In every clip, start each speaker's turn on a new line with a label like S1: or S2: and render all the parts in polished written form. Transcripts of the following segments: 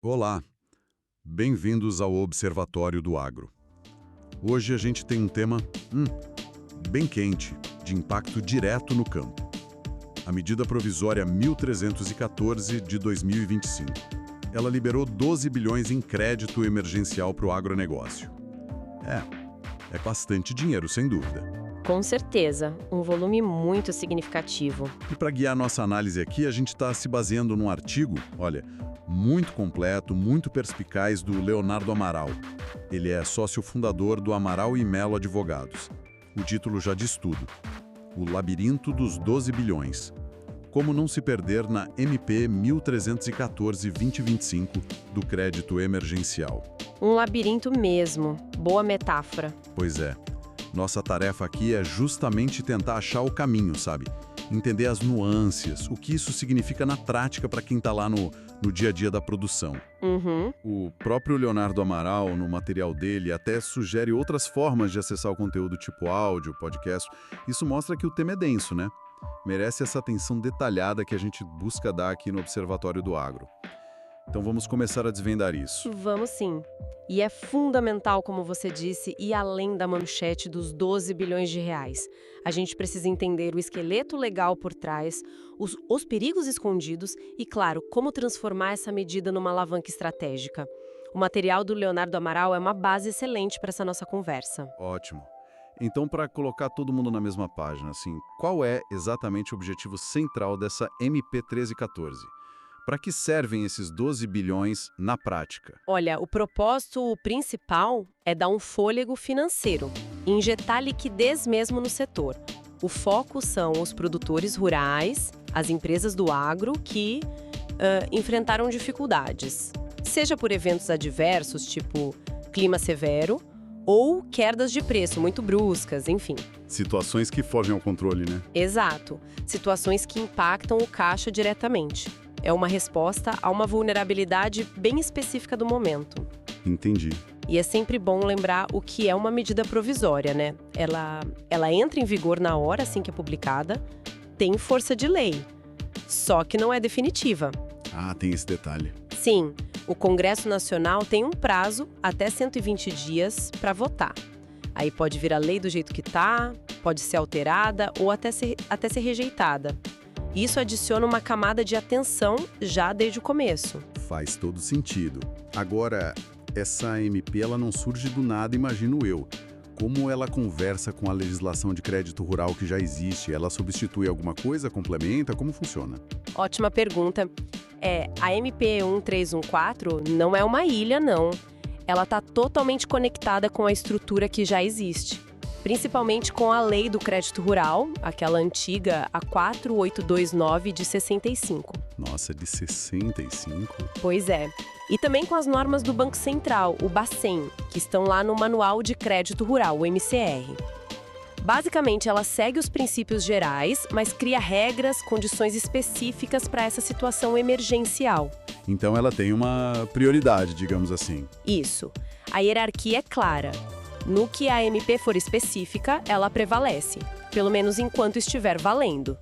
S1: Olá, bem-vindos ao Observatório do Agro. Hoje a gente tem um tema bem quente, de impacto direto no campo. A medida provisória 1314 de 2025. Ela liberou 12 bilhões em crédito emergencial para o agronegócio. É bastante dinheiro, sem dúvida.
S2: Com certeza, um volume muito significativo.
S1: E para guiar nossa análise aqui, a gente está se baseando num artigo, olha, muito completo, muito perspicaz do Leonardo Amaral. Ele é sócio fundador do Amaral e Melo Advogados. O título já diz tudo. O Labirinto dos 12 bilhões. Como não se perder na MP 1314-2025 do crédito emergencial.
S2: Um labirinto mesmo. Boa metáfora.
S1: Pois é. Nossa tarefa aqui é justamente tentar achar o caminho, sabe? Entender as nuances, o que isso significa na prática para quem está lá no dia a dia da produção. O próprio Leonardo Amaral, no material dele, até sugere outras formas de acessar o conteúdo, tipo áudio, podcast. Isso mostra que o tema é denso, né? Merece essa atenção detalhada que a gente busca dar aqui no Observatório do Agro. Então vamos começar a desvendar isso.
S2: Vamos sim. E é fundamental, como você disse, ir além da manchete dos 12 bilhões de reais. A gente precisa entender o esqueleto legal por trás, os perigos escondidos e, claro, como transformar essa medida numa alavanca estratégica. O material do Leonardo Amaral é uma base excelente para essa nossa conversa.
S1: Ótimo. Então, para colocar todo mundo na mesma página, assim, qual é exatamente o objetivo central dessa MP 1314? Para que servem esses 12 bilhões na prática?
S2: Olha, o propósito principal é dar um fôlego financeiro, injetar liquidez mesmo no setor. O foco são os produtores rurais, as empresas do agro que enfrentaram dificuldades, seja por eventos adversos, tipo clima severo, ou quedas de preço muito bruscas, enfim.
S1: Situações que fogem ao controle, né?
S2: Exato. Situações que impactam o caixa diretamente. É uma resposta a uma vulnerabilidade bem específica do momento.
S1: Entendi.
S2: E é sempre bom lembrar o que é uma medida provisória, né? Ela entra em vigor na hora assim que é publicada, tem força de lei, só que não é definitiva.
S1: Ah, tem esse detalhe.
S2: Sim, o Congresso Nacional tem um prazo, até 120 dias, para votar. Aí pode vir a lei do jeito que tá, pode ser alterada ou até ser rejeitada. Isso adiciona uma camada de atenção já desde o começo.
S1: Faz todo sentido. Agora, essa MP ela não surge do nada, imagino eu. Como ela conversa com a legislação de crédito rural que já existe? Ela substitui alguma coisa, complementa? Como funciona?
S2: Ótima pergunta. A MP 1314 não é uma ilha, não. Ela está totalmente conectada com a estrutura que já existe. Principalmente com a Lei do Crédito Rural, aquela antiga, a 4829 de 65.
S1: Nossa, de 65?
S2: Pois é. E também com as normas do Banco Central, o Bacen, que estão lá no Manual de Crédito Rural, o MCR. Basicamente, ela segue os princípios gerais, mas cria regras, condições específicas para essa situação emergencial.
S1: Então ela tem uma prioridade, digamos assim.
S2: Isso. A hierarquia é clara. No que a MP for específica, ela prevalece, pelo menos enquanto estiver valendo.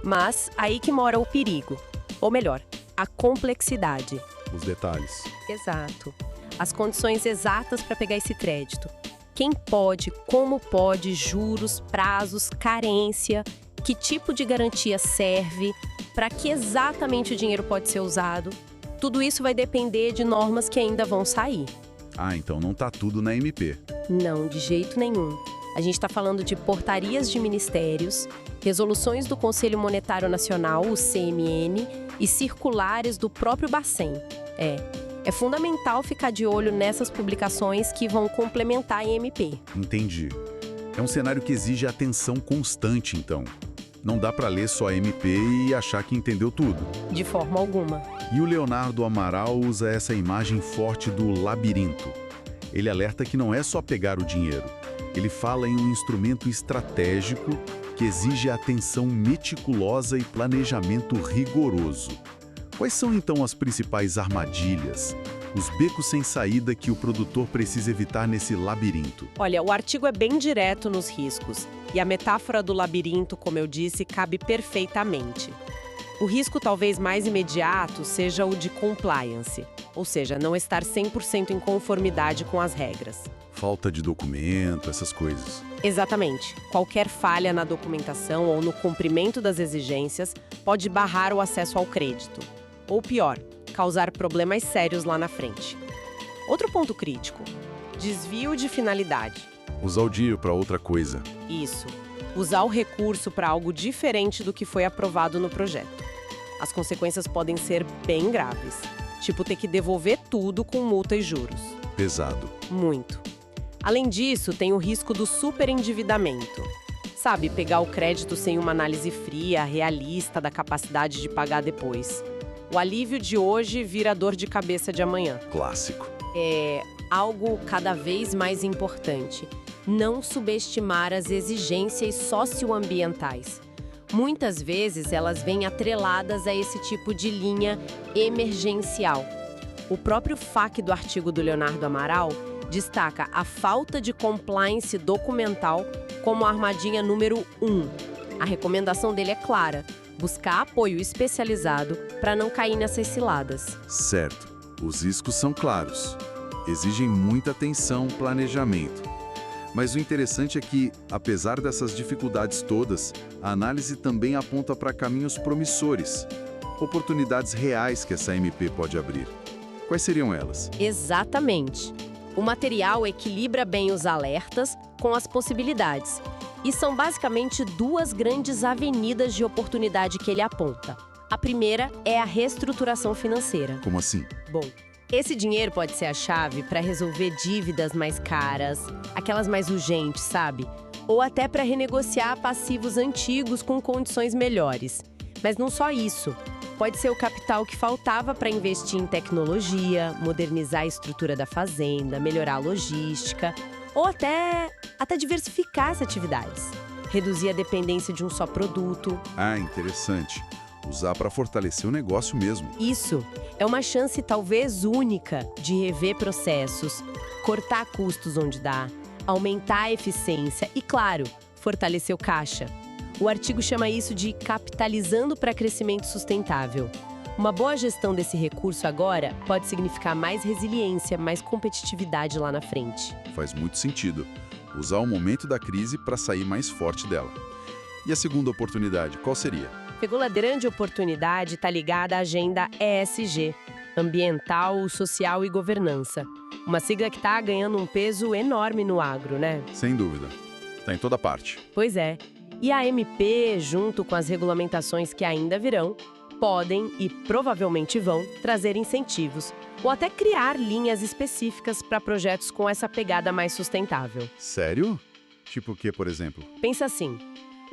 S2: Mas aí que mora o perigo. Ou melhor, a complexidade.
S1: Os detalhes.
S2: Exato. As condições exatas para pegar esse crédito. Quem pode, como pode, juros, prazos, carência, que tipo de garantia serve, para que exatamente o dinheiro pode ser usado. Tudo isso vai depender de normas que ainda vão sair.
S1: Ah, então não tá tudo na MP.
S2: Não, de jeito nenhum. A gente está falando de portarias de ministérios, resoluções do Conselho Monetário Nacional, o CMN, e circulares do próprio Bacen. É fundamental ficar de olho nessas publicações que vão complementar a MP.
S1: Entendi. É um cenário que exige atenção constante, então. Não dá para ler só a MP e achar que entendeu tudo.
S2: De forma alguma.
S1: E o Leonardo Amaral usa essa imagem forte do labirinto. Ele alerta que não é só pegar o dinheiro. Ele fala em um instrumento estratégico que exige atenção meticulosa e planejamento rigoroso. Quais são então as principais armadilhas, os becos sem saída que o produtor precisa evitar nesse labirinto?
S2: Olha, o artigo é bem direto nos riscos. E a metáfora do labirinto, como eu disse, cabe perfeitamente. O risco talvez mais imediato seja o de compliance, ou seja, não estar 100% em conformidade com as regras.
S1: Falta de documento, essas coisas.
S2: Exatamente. Qualquer falha na documentação ou no cumprimento das exigências pode barrar o acesso ao crédito. Ou pior, causar problemas sérios lá na frente. Outro ponto crítico: desvio de finalidade.
S1: Usar o dinheiro para outra coisa.
S2: Isso. Usar o recurso para algo diferente do que foi aprovado no projeto. As consequências podem ser bem graves. Tipo ter que devolver tudo com multa e juros.
S1: Pesado.
S2: Muito. Além disso, tem o risco do superendividamento. Sabe, pegar o crédito sem uma análise fria, realista da capacidade de pagar depois. O alívio de hoje vira dor de cabeça de amanhã.
S1: Clássico.
S2: É algo cada vez mais importante: não subestimar as exigências socioambientais. Muitas vezes elas vêm atreladas a esse tipo de linha emergencial. O próprio FAQ do artigo do Leonardo Amaral destaca a falta de compliance documental como a armadilha número 1. A recomendação dele é clara: buscar apoio especializado para não cair nessas ciladas.
S1: Certo. Os riscos são claros. Exigem muita atenção, planejamento. Mas o interessante é que, apesar dessas dificuldades todas, a análise também aponta para caminhos promissores, oportunidades reais que essa MP pode abrir. Quais seriam elas?
S2: Exatamente. O material equilibra bem os alertas com as possibilidades. E são basicamente duas grandes avenidas de oportunidade que ele aponta. A primeira é a reestruturação financeira.
S1: Como assim?
S2: Bom, esse dinheiro pode ser a chave para resolver dívidas mais caras, aquelas mais urgentes, sabe? Ou até para renegociar passivos antigos com condições melhores. Mas não só isso. Pode ser o capital que faltava para investir em tecnologia, modernizar a estrutura da fazenda, melhorar a logística, ou até diversificar as atividades. Reduzir a dependência de um só produto.
S1: Ah, interessante. Usar para fortalecer o negócio mesmo.
S2: Isso. É uma chance talvez única de rever processos, cortar custos onde dá, aumentar a eficiência e, claro, fortalecer o caixa. O artigo chama isso de capitalizando para crescimento sustentável. Uma boa gestão desse recurso agora pode significar mais resiliência, mais competitividade lá na frente.
S1: Faz muito sentido. Usar o momento da crise para sair mais forte dela. E a segunda oportunidade, qual seria?
S2: A segunda grande oportunidade está ligada à agenda ESG, Ambiental, Social e Governança. Uma sigla que está ganhando um peso enorme no agro, né?
S1: Sem dúvida. Está em toda parte.
S2: Pois é. E a MP, junto com as regulamentações que ainda virão, podem e provavelmente vão trazer incentivos ou até criar linhas específicas para projetos com essa pegada mais sustentável.
S1: Sério? Tipo o quê, por exemplo?
S2: Pensa assim: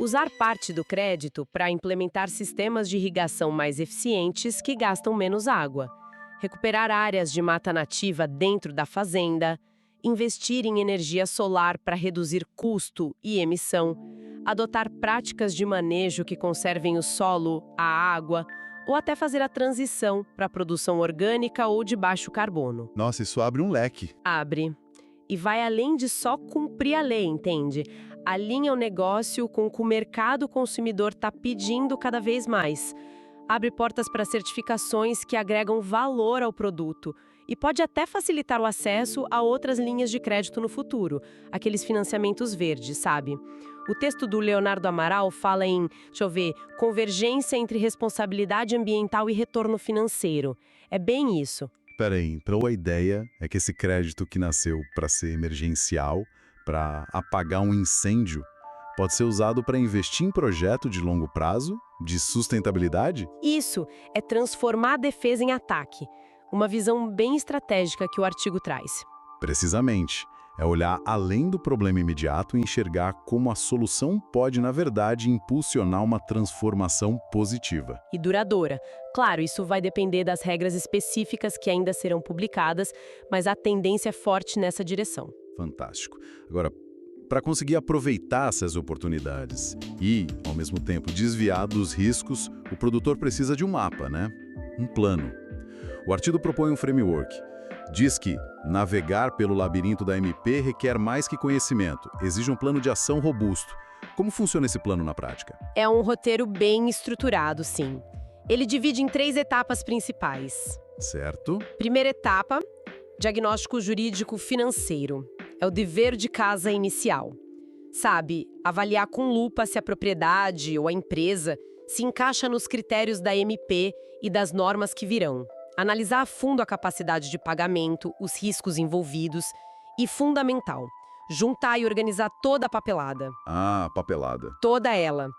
S2: usar parte do crédito para implementar sistemas de irrigação mais eficientes que gastam menos água, recuperar áreas de mata nativa dentro da fazenda, investir em energia solar para reduzir custo e emissão, adotar práticas de manejo que conservem o solo, a água, ou até fazer a transição para produção orgânica ou de baixo carbono.
S1: Nossa, isso abre um leque.
S2: Abre. E vai além de só cumprir a lei, entende? Alinha o negócio com o que o mercado consumidor está pedindo cada vez mais. Abre portas para certificações que agregam valor ao produto e pode até facilitar o acesso a outras linhas de crédito no futuro, aqueles financiamentos verdes, sabe? O texto do Leonardo Amaral fala em, convergência entre responsabilidade ambiental e retorno financeiro. É bem isso.
S1: Peraí, então a ideia é que esse crédito que nasceu para ser emergencial, para apagar um incêndio, pode ser usado para investir em projeto de longo prazo, de sustentabilidade?
S2: Isso, é transformar a defesa em ataque. Uma visão bem estratégica que o artigo traz.
S1: Precisamente. É olhar além do problema imediato e enxergar como a solução pode, na verdade, impulsionar uma transformação positiva.
S2: E duradoura. Claro, isso vai depender das regras específicas que ainda serão publicadas, mas a tendência é forte nessa direção.
S1: Fantástico. Agora, para conseguir aproveitar essas oportunidades e, ao mesmo tempo, desviar dos riscos, o produtor precisa de um mapa, né? Um plano. O artigo propõe um framework. Diz que navegar pelo labirinto da MP requer mais que conhecimento, exige um plano de ação robusto. Como funciona esse plano na prática?
S2: É um roteiro bem estruturado, sim. Ele divide em 3 etapas principais.
S1: Certo?
S2: Primeira etapa, diagnóstico jurídico financeiro. É o dever de casa inicial. Sabe, avaliar com lupa se a propriedade ou a empresa se encaixa nos critérios da MP e das normas que virão. Analisar a fundo a capacidade de pagamento, os riscos envolvidos e, fundamental, juntar e organizar toda a papelada.
S1: Ah, papelada.
S2: Toda ela.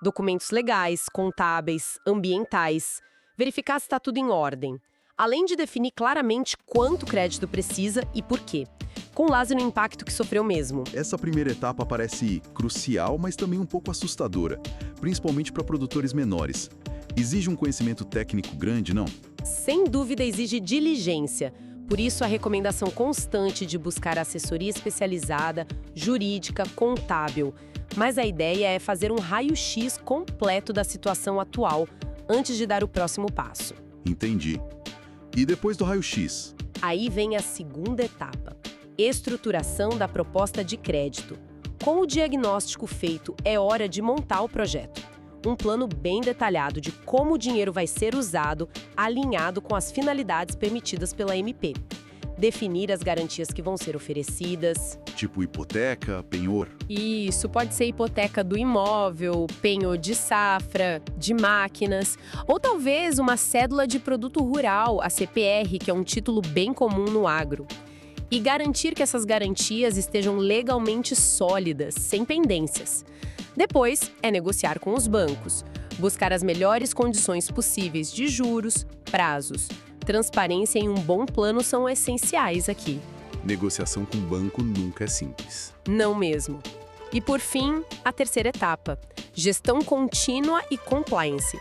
S2: Documentos legais, contábeis, ambientais. Verificar se está tudo em ordem. Além de definir claramente quanto crédito precisa e por quê. Com base no impacto que sofreu mesmo.
S1: Essa primeira etapa parece crucial, mas também um pouco assustadora, principalmente para produtores menores. Exige um conhecimento técnico grande, não?
S2: Sem dúvida exige diligência. Por isso, a recomendação constante de buscar assessoria especializada, jurídica, contábil. Mas a ideia é fazer um raio-x completo da situação atual antes de dar o próximo passo.
S1: Entendi. E depois do raio-x?
S2: Aí vem a segunda etapa. Estruturação da proposta de crédito. Com o diagnóstico feito, é hora de montar o projeto. Um plano bem detalhado de como o dinheiro vai ser usado, alinhado com as finalidades permitidas pela MP. Definir as garantias que vão ser oferecidas.
S1: Tipo hipoteca, penhor?
S2: Isso, pode ser hipoteca do imóvel, penhor de safra, de máquinas, ou talvez uma cédula de produto rural, a CPR, que é um título bem comum no agro. E garantir que essas garantias estejam legalmente sólidas, sem pendências. Depois, é negociar com os bancos, buscar as melhores condições possíveis de juros, prazos. Transparência e um bom plano são essenciais aqui.
S1: Negociação com o banco nunca é simples.
S2: Não mesmo. E por fim, a terceira etapa, gestão contínua e compliance.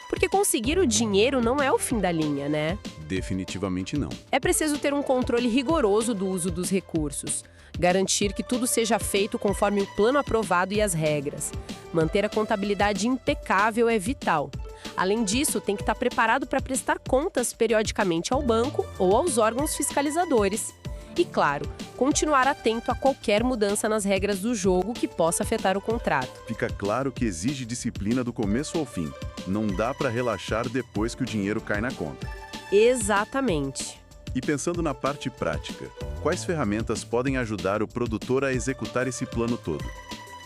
S2: Porque conseguir o dinheiro não é o fim da linha, né?
S1: Definitivamente não.
S2: É preciso ter um controle rigoroso do uso dos recursos. Garantir que tudo seja feito conforme o plano aprovado e as regras. Manter a contabilidade impecável é vital. Além disso, tem que estar preparado para prestar contas periodicamente ao banco ou aos órgãos fiscalizadores. E, claro, continuar atento a qualquer mudança nas regras do jogo que possa afetar o contrato.
S1: Fica claro que exige disciplina do começo ao fim. Não dá para relaxar depois que o dinheiro cai na conta.
S2: Exatamente.
S1: E pensando na parte prática, quais ferramentas podem ajudar o produtor a executar esse plano todo?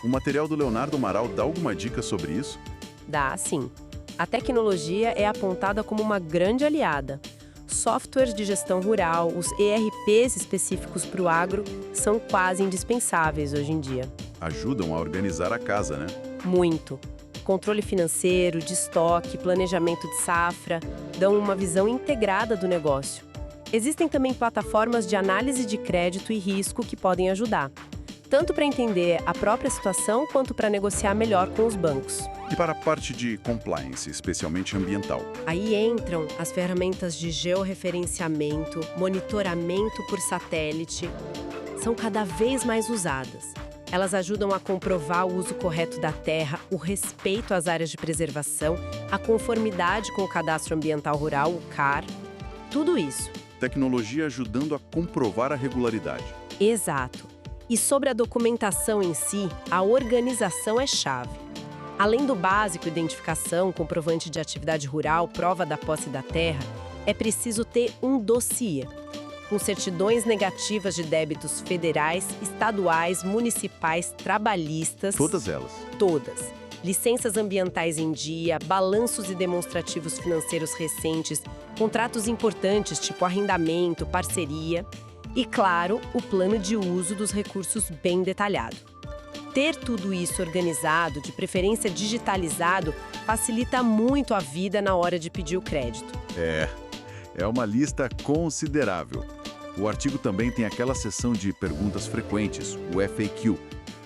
S1: O material do Leonardo Amaral dá alguma dica sobre isso?
S2: Dá, sim. A tecnologia é apontada como uma grande aliada. Softwares de gestão rural, os ERPs específicos para o agro, são quase indispensáveis hoje em dia.
S1: Ajudam a organizar a casa, né?
S2: Muito. Controle financeiro, de estoque, planejamento de safra, dão uma visão integrada do negócio. Existem também plataformas de análise de crédito e risco que podem ajudar, tanto para entender a própria situação quanto para negociar melhor com os bancos.
S1: E para a parte de compliance, especialmente ambiental?
S2: Aí entram as ferramentas de georreferenciamento, monitoramento por satélite. São cada vez mais usadas. Elas ajudam a comprovar o uso correto da terra, o respeito às áreas de preservação, a conformidade com o Cadastro Ambiental Rural, o CAR. Tudo isso.
S1: Tecnologia ajudando a comprovar a regularidade.
S2: Exato. E sobre a documentação em si, a organização é chave. Além do básico, identificação, comprovante de atividade rural, prova da posse da terra, é preciso ter um dossiê, com certidões negativas de débitos federais, estaduais, municipais, trabalhistas.
S1: Todas elas?
S2: Todas. Licenças ambientais em dia, balanços e demonstrativos financeiros recentes, contratos importantes tipo arrendamento, parceria e, claro, o plano de uso dos recursos bem detalhado. Ter tudo isso organizado, de preferência digitalizado, facilita muito a vida na hora de pedir o crédito.
S1: É uma lista considerável. O artigo também tem aquela seção de perguntas frequentes, o FAQ,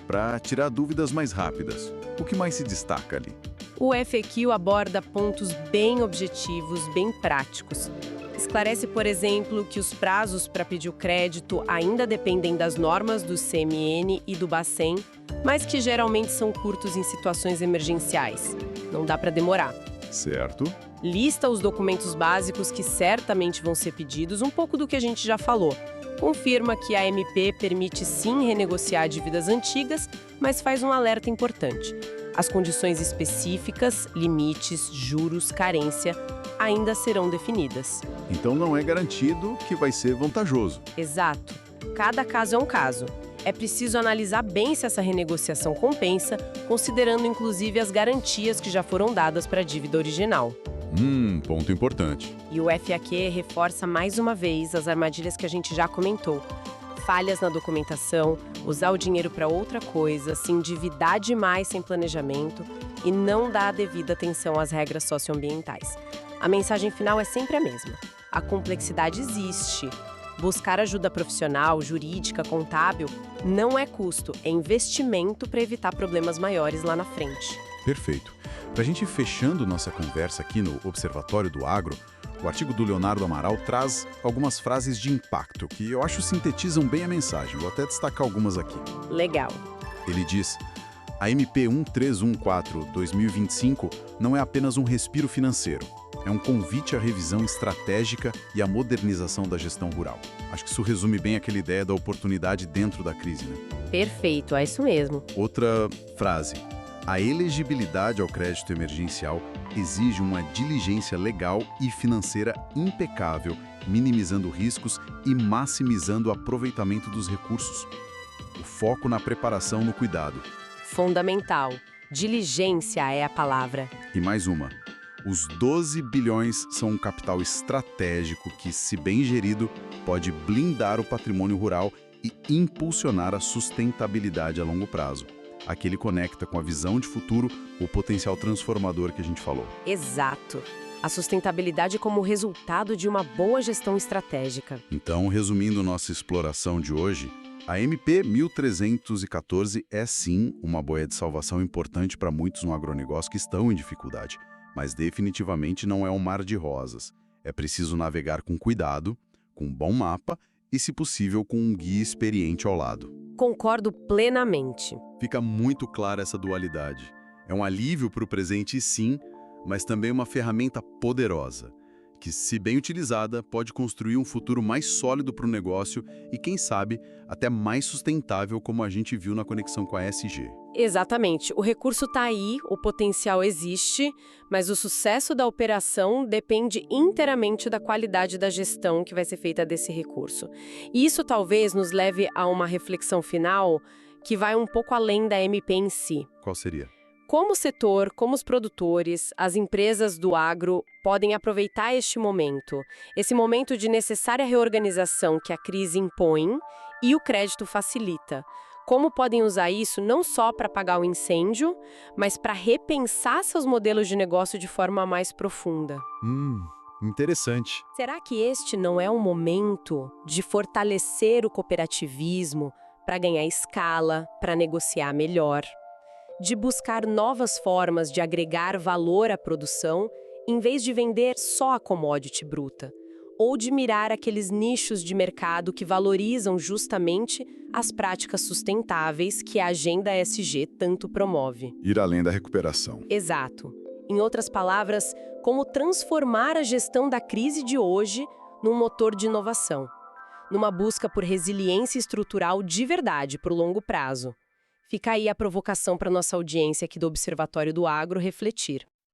S1: para tirar dúvidas mais rápidas. O que mais se destaca ali?
S2: O FAQ aborda pontos bem objetivos, bem práticos. Esclarece, por exemplo, que os prazos para pedir o crédito ainda dependem das normas do CMN e do Bacen, mas que geralmente são curtos em situações emergenciais. Não dá para demorar.
S1: Certo.
S2: Lista os documentos básicos que certamente vão ser pedidos, um pouco do que a gente já falou. Confirma que a MP permite sim renegociar dívidas antigas, mas faz um alerta importante. As condições específicas, limites, juros, carência, ainda serão definidas.
S1: Então não é garantido que vai ser vantajoso.
S2: Exato. Cada caso é um caso. É preciso analisar bem se essa renegociação compensa, considerando inclusive as garantias que já foram dadas para a dívida original.
S1: Ponto importante.
S2: E o FAQ reforça mais uma vez as armadilhas que a gente já comentou. Falhas na documentação, usar o dinheiro para outra coisa, se endividar demais sem planejamento e não dar a devida atenção às regras socioambientais. A mensagem final é sempre a mesma. A complexidade existe. Buscar ajuda profissional, jurídica, contábil, não é custo, é investimento para evitar problemas maiores lá na frente.
S1: Perfeito. Para a gente ir fechando nossa conversa aqui no Observatório do Agro, o artigo do Leonardo Amaral traz algumas frases de impacto que eu acho sintetizam bem a mensagem. Vou até destacar algumas aqui.
S2: Legal.
S1: Ele diz: a MP 1314/2025 não é apenas um respiro financeiro. É um convite à revisão estratégica e à modernização da gestão rural. Acho que isso resume bem aquela ideia da oportunidade dentro da crise, né?
S2: Perfeito, é isso mesmo.
S1: Outra frase. A elegibilidade ao crédito emergencial exige uma diligência legal e financeira impecável, minimizando riscos e maximizando o aproveitamento dos recursos. O foco na preparação no cuidado.
S2: Fundamental. Diligência é a palavra.
S1: E mais uma. Os 12 bilhões são um capital estratégico que, se bem gerido, pode blindar o patrimônio rural e impulsionar a sustentabilidade a longo prazo. Aqui ele conecta com a visão de futuro, o potencial transformador que a gente falou.
S2: Exato. A sustentabilidade como resultado de uma boa gestão estratégica.
S1: Então, resumindo nossa exploração de hoje, a MP 1314 é sim uma boia de salvação importante para muitos no agronegócio que estão em dificuldade, mas definitivamente não é um mar de rosas. É preciso navegar com cuidado, com um bom mapa e, se possível, com um guia experiente ao lado.
S2: Concordo plenamente.
S1: Fica muito clara essa dualidade. É um alívio para o presente, sim, mas também uma ferramenta poderosa, que, se bem utilizada, pode construir um futuro mais sólido para o negócio e, quem sabe, até mais sustentável, como a gente viu na conexão com a ESG.
S2: Exatamente. O recurso está aí, o potencial existe, mas o sucesso da operação depende inteiramente da qualidade da gestão que vai ser feita desse recurso. E isso talvez nos leve a uma reflexão final que vai um pouco além da MP em si.
S1: Qual seria?
S2: Como o setor, como os produtores, as empresas do agro podem aproveitar este momento, esse momento de necessária reorganização que a crise impõe e o crédito facilita. Como podem usar isso não só para apagar o incêndio, mas para repensar seus modelos de negócio de forma mais profunda.
S1: Interessante.
S2: Será que este não é um momento de fortalecer o cooperativismo para ganhar escala, para negociar melhor? De buscar novas formas de agregar valor à produção, em vez de vender só a commodity bruta, ou de mirar aqueles nichos de mercado que valorizam justamente as práticas sustentáveis que a agenda ESG tanto promove.
S1: Ir além da recuperação.
S2: Exato. Em outras palavras, como transformar a gestão da crise de hoje num motor de inovação, numa busca por resiliência estrutural de verdade para o longo prazo. Fica aí a provocação para nossa audiência aqui do Observatório do Agro refletir.